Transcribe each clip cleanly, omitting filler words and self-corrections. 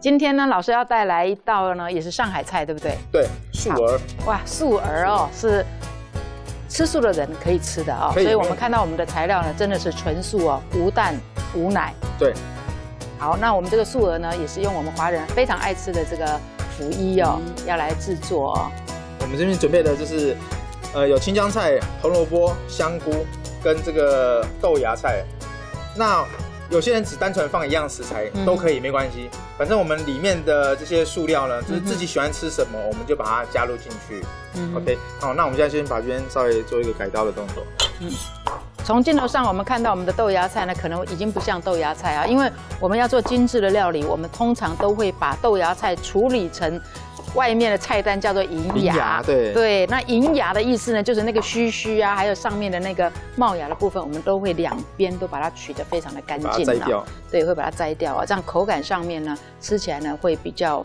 今天呢，老师要带来一道呢，也是上海菜，对不对？对，素鹅。哇，素鹅哦，是吃素的人可以吃的哦。所以我们看到我们的材料呢，真的是纯素哦，无蛋无奶。对。好，那我们这个素鹅呢，也是用我们华人非常爱吃的这个腐衣哦，要来制作哦。我们这边准备的就是，有青江菜、红萝卜、香菇跟这个豆芽菜。那有些人只单纯放一样食材都可以，没关系。反正我们里面的这些素料呢，就是自己喜欢吃什么，我们就把它加入进去。OK， 好，那我们现在先把这边稍微做一个改刀的动作。从镜头上我们看到我们的豆芽菜呢，可能已经不像豆芽菜啊，因为我们要做精致的料理，我们通常都会把豆芽菜处理成外面的菜单叫做银芽。对，那银芽的意思呢，就是那个须须啊，还有上面的那个冒芽的部分，我们都会两边都把它取得非常的干净，把它摘掉。对，会把它摘掉啊，这样口感上面呢，吃起来呢会比较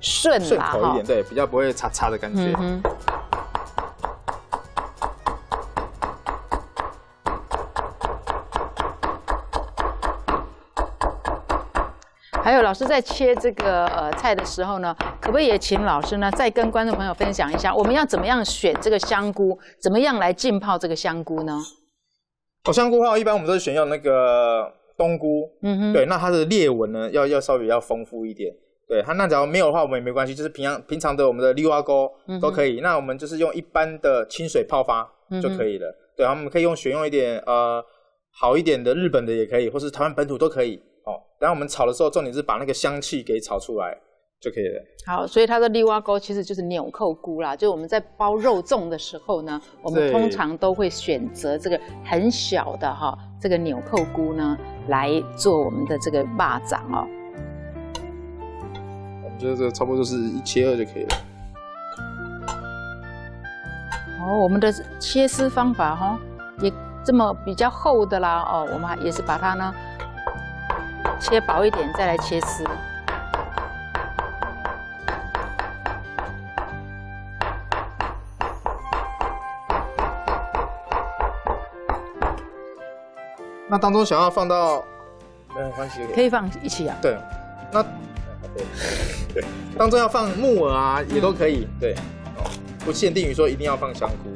顺口一点，对，比较不会擦的感觉。还有老师在切这个菜的时候呢，可不可以也请老师呢再跟观众朋友分享一下，我们要怎么样选这个香菇，怎么样来浸泡这个香菇呢？香菇的话，一般我们都是选用那个冬菇，对，那它的裂纹呢要稍微要丰富一点，对它那只要没有的话，我们也没关系，就是平常的我们的溜蛙沟都可以，那我们就是用一般的清水泡发就可以了，对，我们可以选用一点好一点的日本的也可以，或是台湾本土都可以。然后我们炒的时候，重点是把那个香气给炒出来就可以了。好，所以它的溜蛙沟其实就是纽扣菇啦。就是我们在包肉粽的时候呢，我们通常都会选择这个很小的这个纽扣菇呢，来做我们的这个肉粽哦。我们觉得这个差不多就是1切2就可以了。我们的切丝方法也这么比较厚的啦我们也是把它呢。切薄一点，再来切丝。那当中想要放到，没有关系，可以放一起啊。对，那对，当中要放木耳啊，也都可以。对，不限定于说一定要放香菇。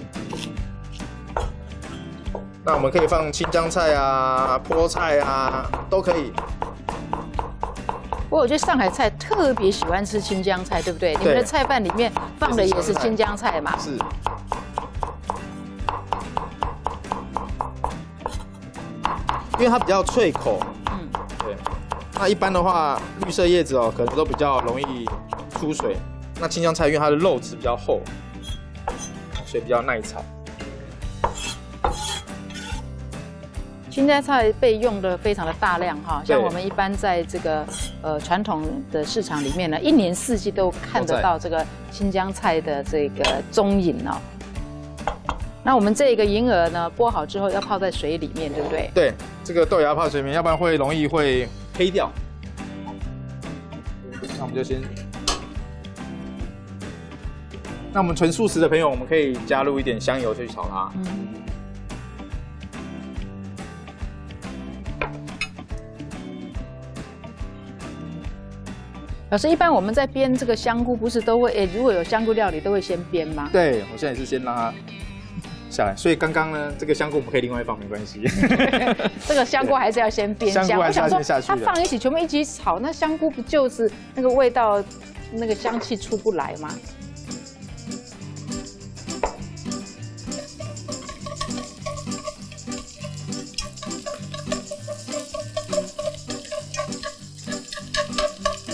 那我们可以放青江菜啊、菠菜啊，都可以。不过我觉得上海菜特别喜欢吃青江菜，对不对？你们的菜饭里面放的也是青江菜嘛？是。因为它比较脆口。对。那一般的话，绿色叶子可能都比较容易出水。那青江菜因为它的肉质比较厚，所以比较耐炒。青江菜被用的非常的大量像我们一般在这个传统的市场里面呢，1年4季都看得到这个青江菜的这个踪影哦。那我们这个银耳呢，剥好之后要泡在水里面，对不对？对，这个豆芽泡水里面，要不然会容易会黑掉。那我们就先，那我们纯素食的朋友，我们可以加入一点香油去炒它。老师，一般我们在煸这个香菇，不是都会如果有香菇料理，都会先煸吗？对，我现在也是先让它下来。所以刚刚呢，这个香菇我们可以另外放，没关系。这个香菇还是要先煸香。香菇还是要先下去的。它放一起，全部一起炒，那香菇不就是那个味道、那个香气出不来吗？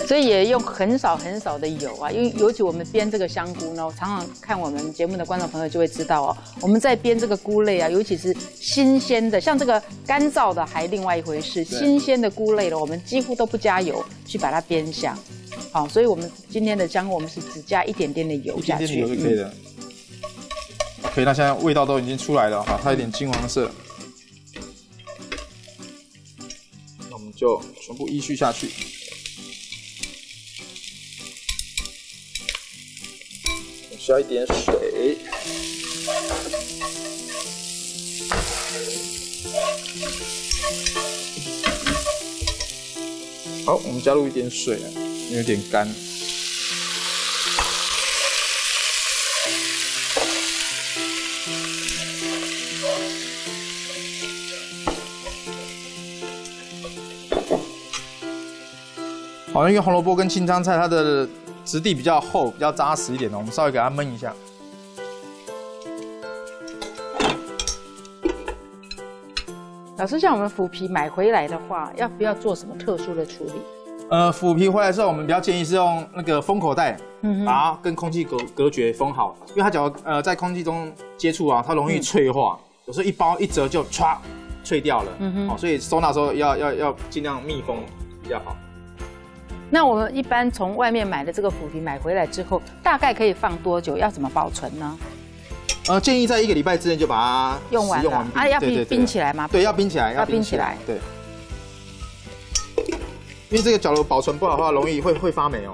所以也用很少的油啊，因为尤其我们煸这个香菇呢，常常看我们节目的观众朋友就会知道我们在煸这个菇类啊，尤其是新鲜的，像这个干燥的还另外一回事，新鲜的菇类呢，我们几乎都不加油去把它煸香。好，所以我们今天的香菇，我们是只加一点点的油下去，一点点油就可以了。OK， 那现在味道都已经出来了它有点金黄色，那我们就全部依序下去。需要一点水，好，我们加入一点水，有点干。好，因为红萝卜跟青江菜它的质地比较厚，比较扎实一点哦，我们稍微给它焖一下。老师，像我们腐皮买回来的话，要不要做什么特殊的处理？腐皮回来之后，我们比较建议是用那个封口袋，把它跟空气隔绝封好，因为它只要在空气中接触啊，它容易脆化，有时候一包一折就唰脆掉了，哦，所以收纳的时候要尽量密封比较好。那我们一般从外面买的这个腐皮买回来之后，大概可以放多久？要怎么保存呢？建议在1个礼拜之内就把它用完了。啊，要冰起来吗？对，要冰起来，要冰起来。对，因为这个假如保存不好的话，容易会发霉哦。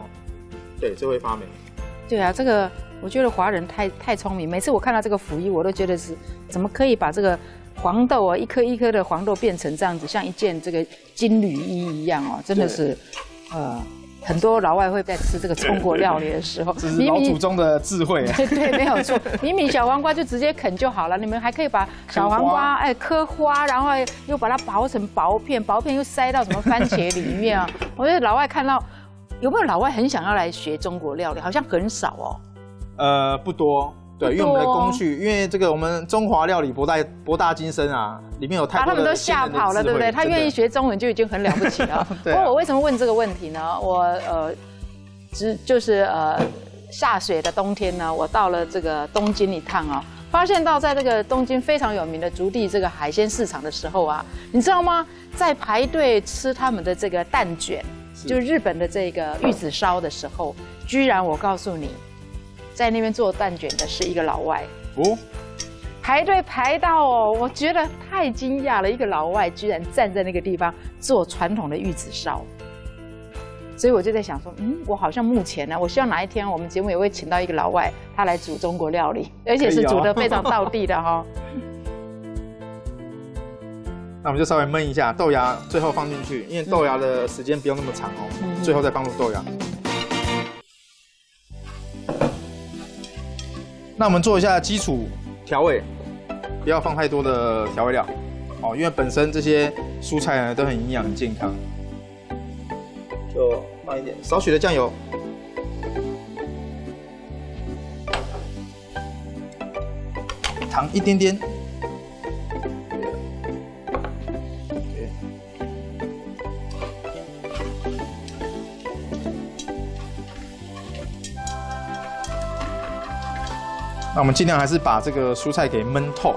对，这会发霉。对啊，这个我觉得华人太聪明。每次我看到这个腐衣，我都觉得是怎么可以把这个黄豆啊，一颗一颗的黄豆变成这样子，像一件这个金缕衣一样哦，真的是。很多老外会在吃这个中国料理的时候，这是老祖宗的智慧。对，没有错。明明小黄瓜就直接啃就好了，你们还可以把小黄瓜刻花，然后又把它薄成薄片，薄片又塞到什么番茄里面啊？我觉得老外看到，有没有老外很想要来学中国料理？好像很少哦。不多。对，因为我们的工序，因为这个我们中华料理博大精深啊，里面有太多的把他们都吓跑了，对不对？他愿意学中文就已经很了不起了。不过我为什么问这个问题呢？我就是下雪的冬天呢，我到了这个东京一趟啊，发现到在这个东京非常有名的竹地这个海鲜市场的时候啊，你知道吗？在排队吃他们的这个蛋卷，就是日本的这个玉子烧的时候，居然我告诉你。在那边做蛋卷的是一个老外哦，排队排到哦，我觉得太惊讶了，一个老外居然站在那个地方做传统的玉子烧，所以我就在想说，我好像目前呢，我希望哪一天我们节目也会请到一个老外，他来煮中国料理，而且是煮得非常道地的哈。那我们就稍微焖一下豆芽，最后放进去，因为豆芽的时间不用那么长哦，最后再放入豆芽。那我们做一下基础调味，不要放太多的调味料哦，因为本身这些蔬菜呢都很营养、很健康。就放一点少许的酱油，糖一点点。那我们尽量还是把这个蔬菜给焖透。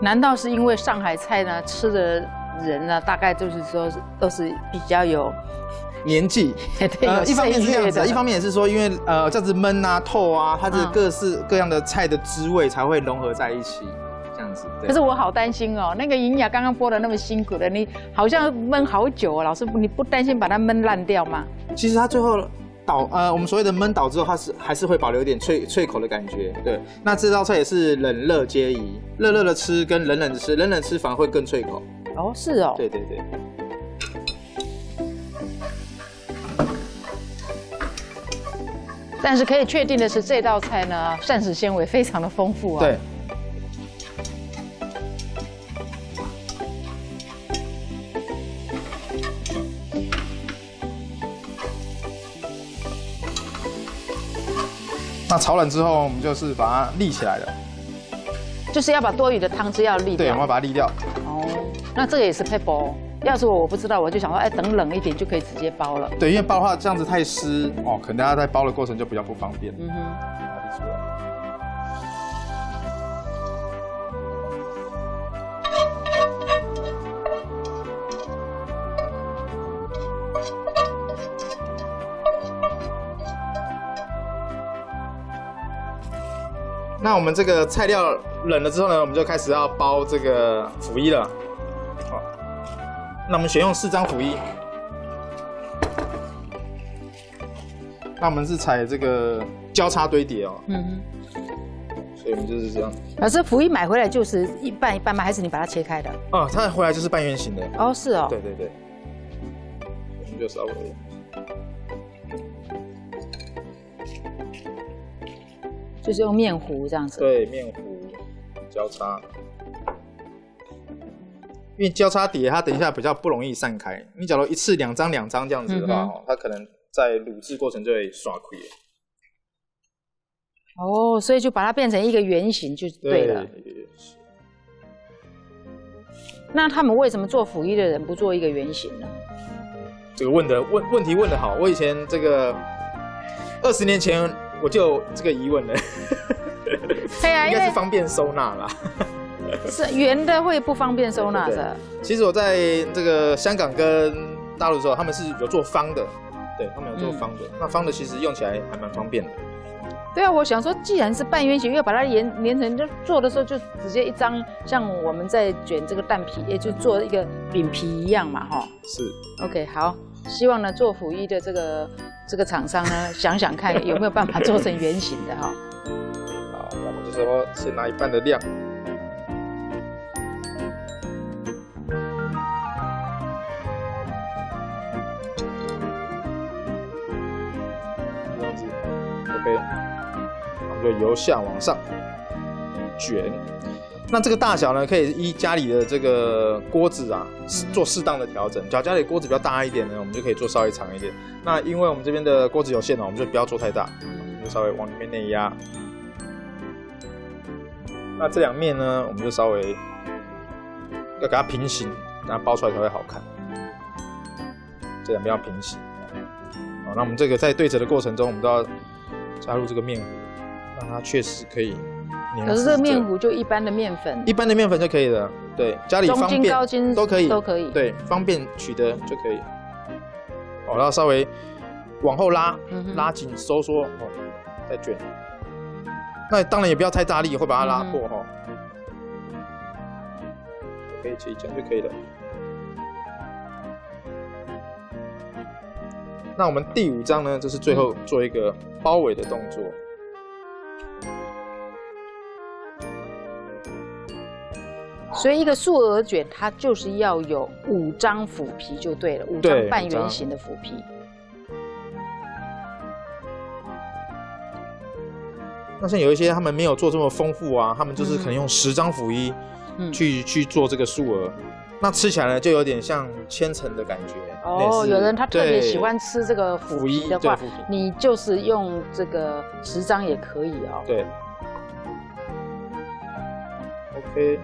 难道是因为上海菜呢吃的人呢，大概就是说都是比较有年纪？对，一方面是这样子，一方面也是说，因为这样子焖啊、透啊，它是各式各样的菜的滋味才会融合在一起。可是我好担心哦，那个营养刚刚剥的那么辛苦的，你好像焖好久哦，老师你不担心把它焖烂掉吗？其实它最后我们所谓的焖倒之后，它还是会保留一点脆口的感觉。对，那这道菜也是冷热皆宜，热热的吃跟冷冷的吃，冷冷吃反而会更脆口。哦，是哦。对。但是可以确定的是，这道菜呢，膳食纤维非常的丰富啊。对。那炒冷之后，我们就是把它沥起来了，就是要把多余的汤汁要沥掉。对，我们要把它沥掉。哦，那这个也是配包。要是我不知道，我就想说，等冷一点就可以直接包了。对，因为包的话这样子太湿哦，可能大家在包的过程就比较不方便。把它沥出来。那我们这个菜料冷了之后呢，我们就开始要包这个腐衣了。好，那我们选用4张腐衣。那我们是采这个交叉堆叠哦。所以我们就是这样。老师，腐衣买回来就是一半一半吗？还是你把它切开的？哦，它回来就是半圆形的。哦，是哦。对对对。我们就稍微。就是用面糊这样子。对，面糊交叉。因为交叉叠，它等一下比较不容易散开。你假如一次2张2张这样子的话，它可能在卤制过程就会刷亏了。哦，所以就把它变成一个圆形就对了。对。那他们为什么做腐衣的人不做一个圆形呢？这个问题问得好。我以前这个20年前我就有这个疑问了。对啊，应该是方便收纳啦。是圆的会不方便收纳的。其实我在这个香港跟大陆的时候，他们是有做方的，对他们有做方的。那方的其实用起来还蛮方便的。对啊，我想说，既然是半圆形，要把它连成，就做的时候就直接一张，像我们在卷这个蛋皮，也就做一个饼皮一样嘛，哈。是。OK， 好，希望呢做腐衣的这个厂商呢，想想看有没有办法做成圆形的哈。好，那我们就是说先拿一半的量。这样子 ，OK。就由下往上卷，那这个大小呢，可以依家里的这个锅子啊，做适当的调整。假如家里锅子比较大一点呢，我们就可以做稍微长一点。那因为我们这边的锅子有限哦，我们就不要做太大，我们就稍微往里面内压。那这两面呢，我们就稍微要给它平行，让它包出来才会好看。这两边要平行。好，那我们这个在对折的过程中，我们都要加入这个面糊。让它确实可以粘。可是这个面糊就一般的面粉，一般的面粉就可以了。对，家里方便中筋、高筋都可以，都可以。对，方便取得就可以。哦，然后稍微往后拉，拉紧收缩，哦，再卷。那当然也不要太大力，会把它拉破哈。可以切一这样就可以了。那我们第5张呢，就是最后做一个包围的动作。所以一个素鹅卷，它就是要有5张腐皮就对了，5张半圆形的腐皮。那像有一些他们没有做这么丰富啊，他们就是可能用10张腐衣去做这个素鹅，那吃起来呢就有点像千层的感觉。哦，有人他特别喜欢吃这个腐皮的话，你就是用这个10张也可以哦。对。OK。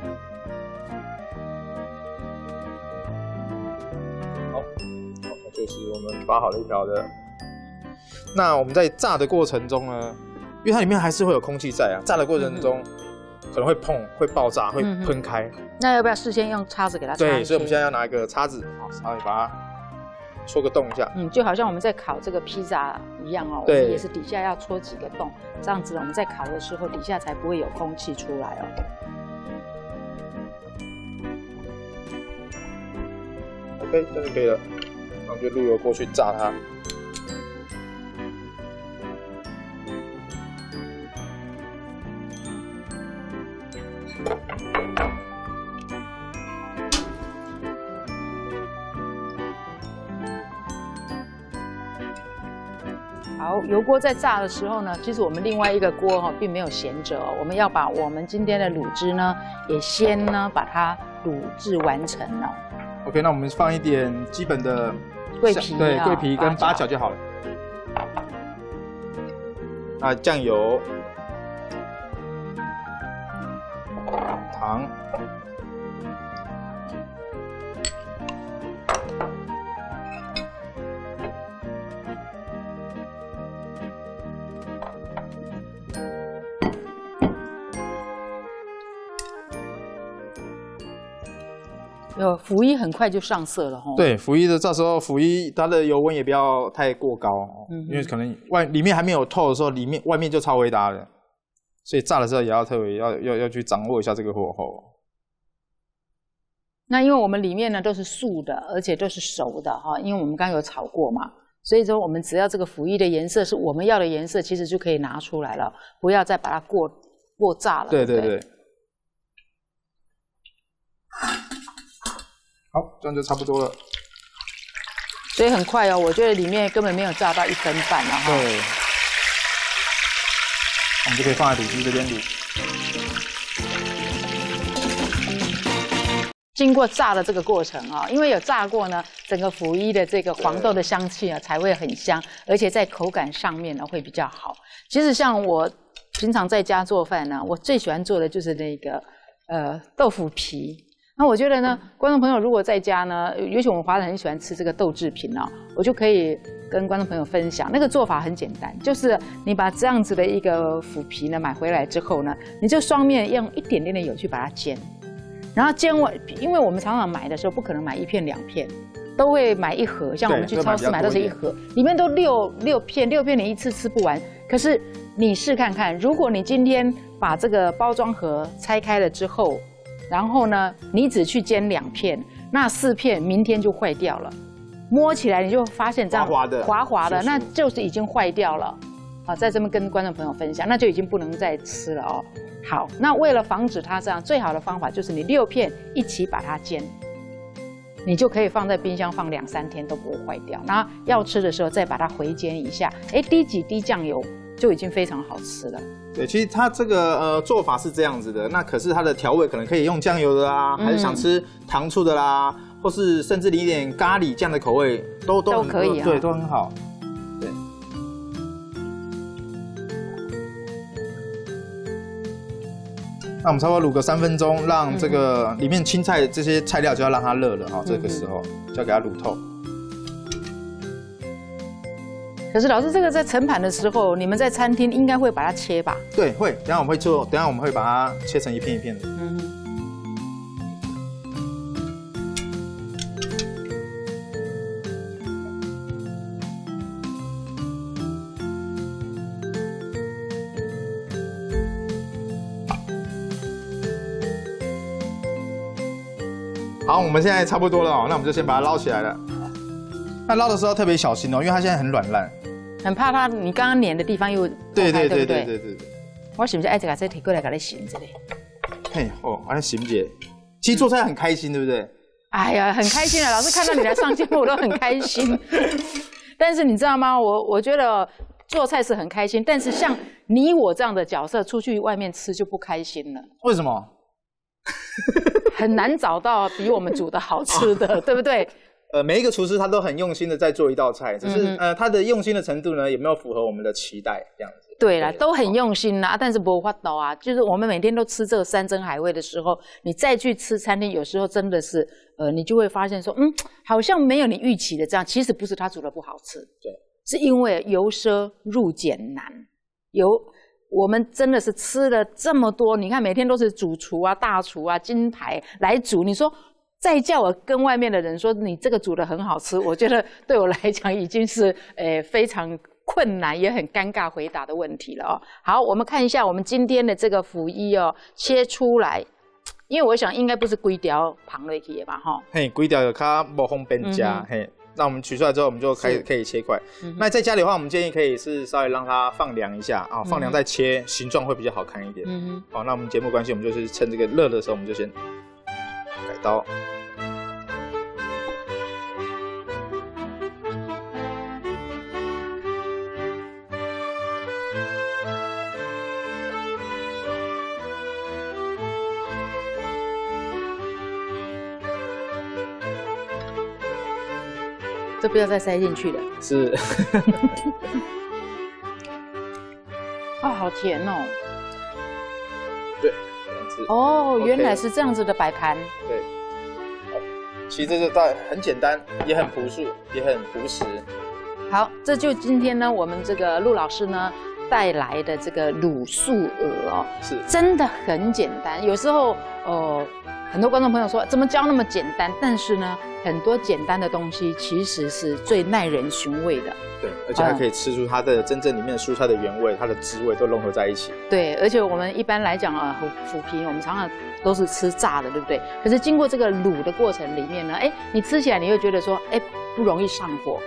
就是我们包好了一条的。那我们在炸的过程中呢，因为它里面还是会有空气在啊，炸的过程中可能会碰、会爆炸、会喷开。那要不要事先用叉子给它擦？对，所以我们现在要拿一个叉子，好，稍微把它戳个洞一下。就好像我们在烤这个披萨一样哦，我们也是底下要戳几个洞，这样子我们在烤的时候底下才不会有空气出来哦。OK， 这就可以了。然后就路油过去炸它。好，油锅在炸的时候呢，其实我们另外一个锅并没有闲着哦，我们要把我们今天的卤汁呢，也先呢把它卤制完成了。OK， 那我们放一点基本的桂皮，对，桂皮跟八角就好了。啊，酱油、糖、腐衣很快就上色了哈。对，腐衣的这时候腐衣它的油温也不要太过高，因为可能里面还没有透的时候，外面就超微搭了，所以炸的时候也要特别要去掌握一下这个火候。那因为我们里面呢都是素的，而且都是熟的哈，因为我们刚刚有炒过嘛，所以说我们只要这个腐衣的颜色是我们要的颜色，其实就可以拿出来了，不要再把它过过炸了。对对对。好，这样就差不多了。所以很快哦，我觉得里面根本没有炸到1分半了哈。对。我们就可以放在卤汁这边卤。经过炸的这个过程啊，因为有炸过呢，整个腐衣的这个黄豆的香气啊才会很香，而且在口感上面呢会比较好。其实像我平常在家做饭呢，我最喜欢做的就是那个豆腐皮。那我觉得呢，观众朋友如果在家呢，尤其我们华人很喜欢吃这个豆制品哦，我就可以跟观众朋友分享，那个做法很简单，就是你把这样子的一个腐皮呢买回来之后呢，你就双面用一点点的油去把它煎。然后煎完，因为我们常常买的时候不可能买1片2片，都会买1盒，像我们去超市买都是1盒，里面都6片，6片你一次吃不完。可是你试看看，如果你今天把这个包装盒拆开了之后，然后呢，你只去煎2片，那4片明天就坏掉了。摸起来你就发现这样滑滑的，那就是已经坏掉了。好，在这边跟观众朋友分享，那就已经不能再吃了哦。好，那为了防止它这样，最好的方法就是你6片一起把它煎，你就可以放在冰箱放2、3天都不会坏掉。然后要吃的时候再把它回煎一下，滴几滴酱油就已经非常好吃了。对，其实它这个做法是这样子的，那可是它的调味可能可以用酱油的啦，还是想吃糖醋的啦，或是甚至你一点咖喱酱的口味都可以啊，对，都很好。对。那我们差不多卤个3分钟，让这个里面青菜这些菜料就要让它热了哈，这个时候就要给它卤透。可是老师，这个在盛盘的时候，你们在餐厅应该会把它切吧？对，会。等一下我们会做，等一下我们会把它切成一片一片的。好，我们现在差不多了哦，那我们就先把它捞起来了。那捞的时候特别小心哦，因为它现在很软烂，很怕它你刚刚粘的地方又对。我是不是爱把这提过来给你洗这里？嘿哦，还洗姐，其实做菜很开心，对不对？哎呀，很开心啊！老师看到你来上节目，我都很开心。但是你知道吗？我觉得做菜是很开心，但是像你我这样的角色出去外面吃就不开心了。为什么？很难找到比我们煮的好吃的，对不对？每一个厨师他都很用心的在做一道菜，只是他的用心的程度呢，有没有符合我们的期待这样子？对啦，都很用心啦，但是没办法啊，就是我们每天都吃这个山珍海味的时候，你再去吃餐厅，有时候真的是，你就会发现说，好像没有你预期的这样。其实不是他煮的不好吃，对，是因为由奢入俭难，我们真的是吃了这么多，你看每天都是主厨啊、大厨啊、金牌来煮，你说再叫我跟外面的人说你这个煮的很好吃，我觉得对我来讲已经是非常困难也很尴尬回答的问题了哦。好，我们看一下我们今天的这个腐衣哦，切出来，因为我想应该不是规条旁落去的吧，哈。嘿，规条有较无方便夹，嘿。那我们取出来之后，我们就可以切块。那在家里的话，我们建议可以是稍微让它放凉一下啊，放凉再切，形状会比较好看一点。好，那我们节目关系，我们就是趁这个热的时候，我们就先改刀。这不要再塞进去了。是。啊，好甜哦。对。哦，原来是这样子的摆盘。对。其实这个倒很简单，也很朴素，也很朴实。好，这就今天呢，我们这个陆老师呢带来的这个卤素鹅哦，是真的很简单。有时候很多观众朋友说怎么教那么简单？但是呢，很多简单的东西其实是最耐人寻味的。对，而且还可以吃出它的真正里面蔬菜的原味，它的滋味都融合在一起。对，而且我们一般来讲啊，腐皮我们常常都是吃炸的，对不对？可是经过这个卤的过程里面呢，你吃起来你会觉得说，不容易上火。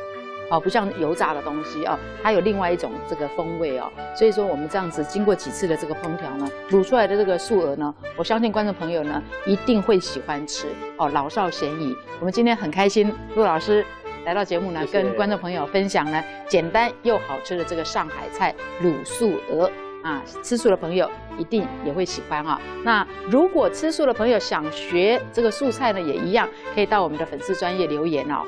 哦，不像油炸的东西哦，它有另外一种这个风味哦。所以说我们这样子经过几次的这个烹调呢，卤出来的这个素鹅呢，我相信观众朋友呢一定会喜欢吃哦，老少咸宜。我们今天很开心，陆老师来到节目呢，谢谢跟观众朋友分享呢简单又好吃的这个上海菜卤素鹅啊，吃素的朋友一定也会喜欢啊。那如果吃素的朋友想学这个素菜呢，也一样可以到我们的粉丝专页留言哦。